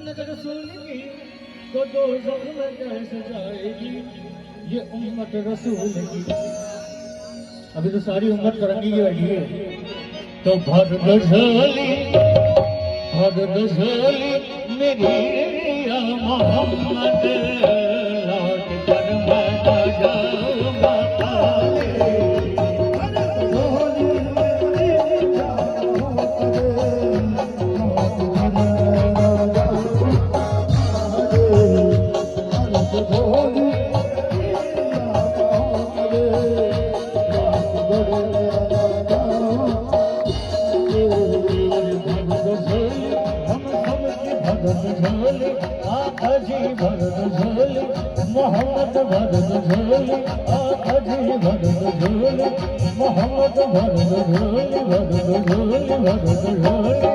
रसूल की तो दो में कैसे जाएगी ये उम्मत रसूल की। अभी तो सारी उम्मत तरंगी की बैठी है। तो भर दशोली मेरी या मोहम्मद लौट कर मैं ना जाऊंगा खाली। मोहम्मद भरत झोली आखजी भरत झोली मोहम्मद भरत झोली भरत झोली भरत झोली।